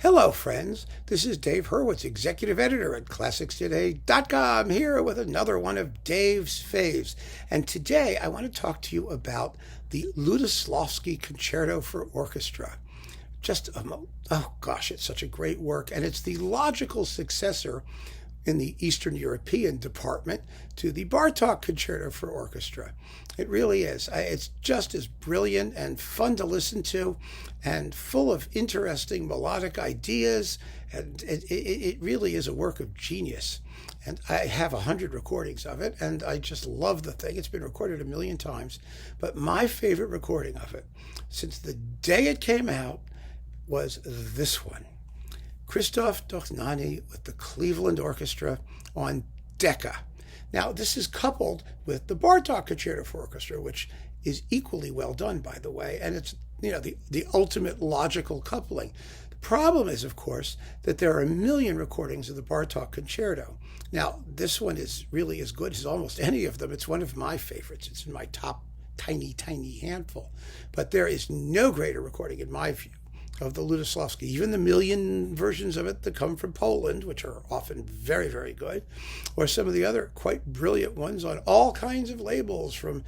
Hello, friends. This is Dave Hurwitz, executive editor at ClassicsToday.com, here with another one of Dave's Faves. And today I want to talk to you about the Luduslavsky Concerto for Orchestra. Oh gosh, it's such a great work. And it's the logical successor in the Eastern European department to the Bartók Concerto for Orchestra. It really is. It's just as brilliant and fun to listen to and full of interesting melodic ideas. And it really is a work of genius. And I have 100 recordings of it, and I just love the thing. It's been recorded 1,000,000 times. But my favorite recording of it, since the day it came out, was this one. Christoph Dohnányi with the Cleveland Orchestra on Decca. Now, this is coupled with the Bartók Concerto for Orchestra, which is equally well done, by the way, and it's the ultimate logical coupling. The problem is, of course, that there are 1,000,000 recordings of the Bartók Concerto. Now, this one is really as good as almost any of them. It's one of my favorites. It's in my top tiny handful. But there is no greater recording, in my view, of the Luduslavsky, even the 1,000,000 versions of it that come from Poland, which are often very, very good, or some of the other quite brilliant ones on all kinds of labels, from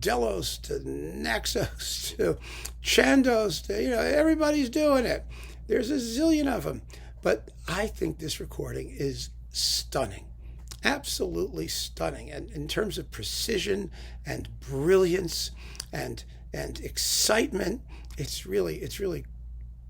Delos to Naxos to Chandos to, everybody's doing it. There's a zillion of them. But I think this recording is stunning. Absolutely stunning. And in terms of precision and brilliance and excitement, it's really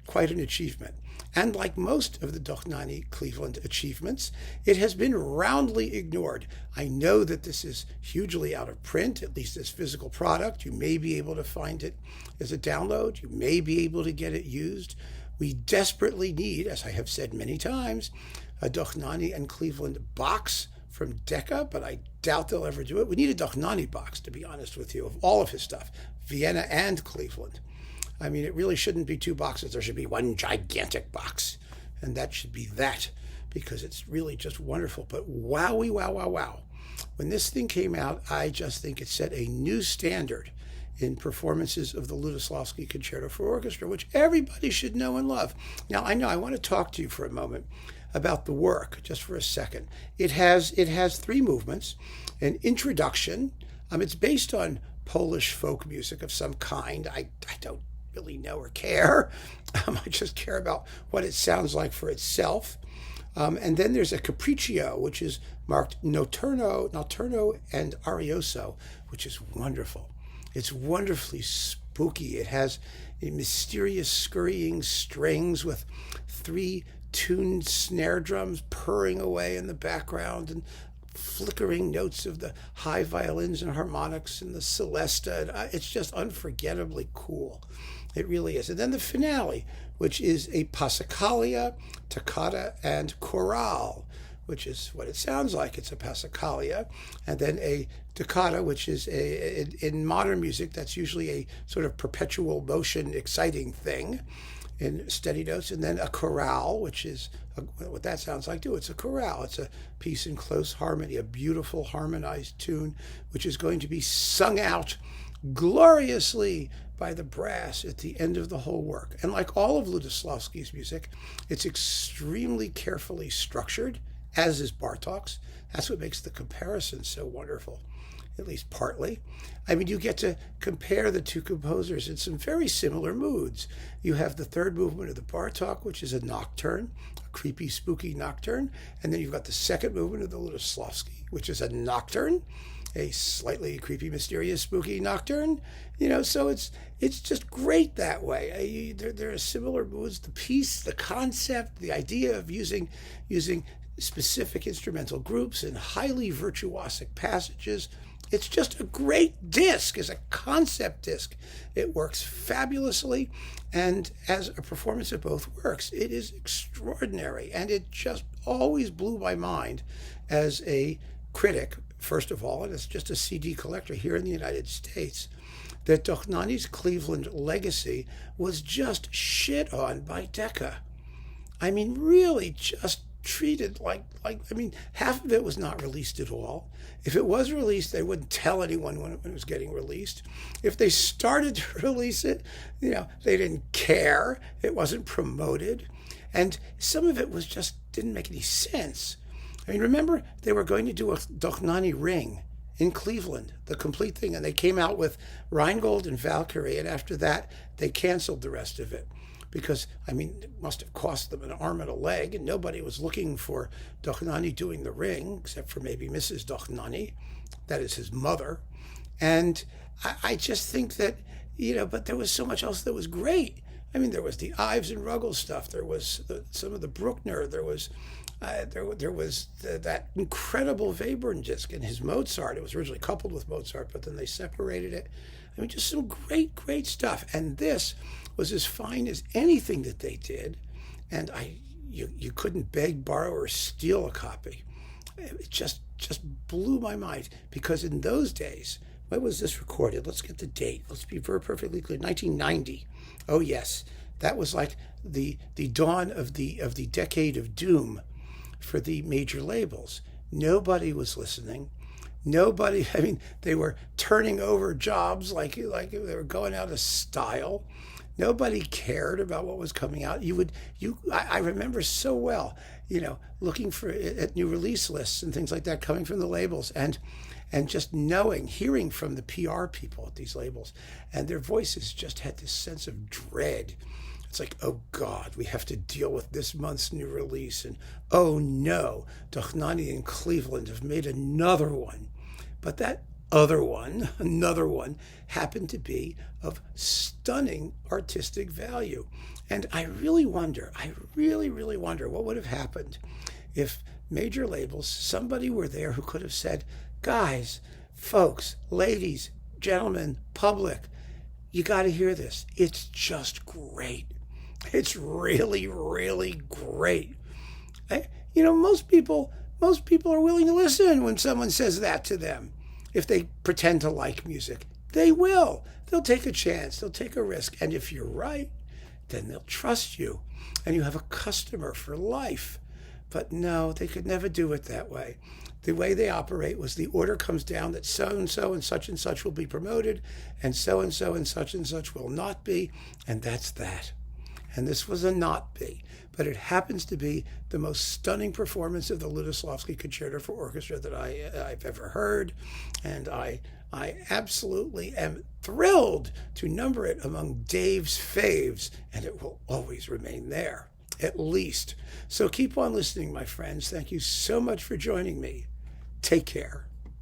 quite an achievement. And like most of the Dohnányi Cleveland achievements, it has been roundly ignored. I know that this is hugely out of print, at least as physical product. You may be able to find it as a download. You may be able to get it used. We desperately need, as I have said many times, a Dohnányi and Cleveland box from Decca, but I doubt they'll ever do it. We need a Dohnányi box, to be honest with you, of all of his stuff, Vienna and Cleveland. I mean, it really shouldn't be two boxes. There should be one gigantic box, and that should be that, because it's really just wonderful. But wow. When this thing came out, I just think it set a new standard in performances of the Luduslavsky Concerto for Orchestra, which everybody should know and love. Now, I want to talk to you for a moment about the work, just for a second. It has 3 movements, an introduction. It's based on Polish folk music of some kind. I don't really know or care. I just care about what it sounds like for itself. And then there's a capriccio, which is marked notturno and arioso, which is wonderful. It's wonderfully spooky. It has mysterious scurrying strings with 3 tuned snare drums purring away in the background, and flickering notes of the high violins and harmonics and the celesta. It's just unforgettably cool. It really is. And then the finale, which is a passacaglia, toccata, and chorale, which is what it sounds like. It's a passacaglia. And then a toccata, which is in modern music, that's usually a sort of perpetual motion, exciting thing in steady notes. And then a chorale, which is what that sounds like too. It's a chorale. It's a piece in close harmony, a beautiful harmonized tune, which is going to be sung out gloriously by the brass at the end of the whole work. And like all of Luduslavsky's music, it's extremely carefully structured, as is Bartók's. That's what makes the comparison so wonderful, at least partly. I mean, you get to compare the two composers in some very similar moods. You have the 3rd movement of the Bartók, which is a nocturne, a creepy, spooky nocturne. And then you've got the 2nd movement of the Luduslavsky, which is a nocturne, a slightly creepy, mysterious, spooky nocturne. So it's just great that way. There are similar moods. The piece, the concept, the idea of using specific instrumental groups in highly virtuosic passages. It's just a great disc as a concept disc. It works fabulously, and as a performance of both works, it is extraordinary. And it just always blew my mind as a critic, first of all, and as just a CD collector here in the United States, that Dohnányi's Cleveland legacy was just shit on by Decca. I mean, really just treated like I mean, half of it was not released at all. If it was released, they wouldn't tell anyone when it was getting released. If they started to release it, they didn't care. It wasn't promoted. And some of it was just didn't make any sense. I mean, remember, they were going to do a Dohnányi ring in Cleveland, the complete thing, and they came out with Rheingold and Valkyrie, and after that, they canceled the rest of it. Because, I mean, it must have cost them an arm and a leg, and nobody was looking for Dohnányi doing the ring, except for maybe Mrs. Dohnányi, that is his mother. And I just think that, but there was so much else that was great. I mean, there was the Ives and Ruggles stuff. There was some of the Bruckner. There was that incredible Webern disc and his Mozart. It was originally coupled with Mozart, but then they separated it. I mean, just some great, great stuff. And this was as fine as anything that they did. And you couldn't beg, borrow, or steal a copy. It just blew my mind, because in those days, when was this recorded? Let's get the date. Let's be very perfectly clear. 1990. Oh yes, that was like the dawn of the decade of doom for the major labels. Nobody was listening. Nobody. I mean, they were turning over jobs like they were going out of style. Nobody cared about what was coming out. I remember so well, looking at new release lists and things like that coming from the labels, and just hearing from the PR people at these labels, and their voices just had this sense of dread. It's like, oh God, we have to deal with this month's new release, and oh no, Dohnányi in Cleveland have made another one. But that another one, happened to be of stunning artistic value. And I really wonder what would have happened if major labels, somebody were there who could have said, guys, folks, ladies, gentlemen, public, you got to hear this. It's just great. It's really, really great. Most people are willing to listen when someone says that to them. If they pretend to like music, they will. They'll take a chance. They'll take a risk. And if you're right, then they'll trust you. And you have a customer for life. But no, they could never do it that way. The way they operate was the order comes down that so-and-so and such will be promoted, and so-and-so and such will not be, and that's that. And this was a not be. But it happens to be the most stunning performance of the Luduslavsky Concerto for Orchestra that I've ever heard. And I absolutely am thrilled to number it among Dave's faves, and it will always remain there, at least. So keep on listening, my friends. Thank you so much for joining me. Take care.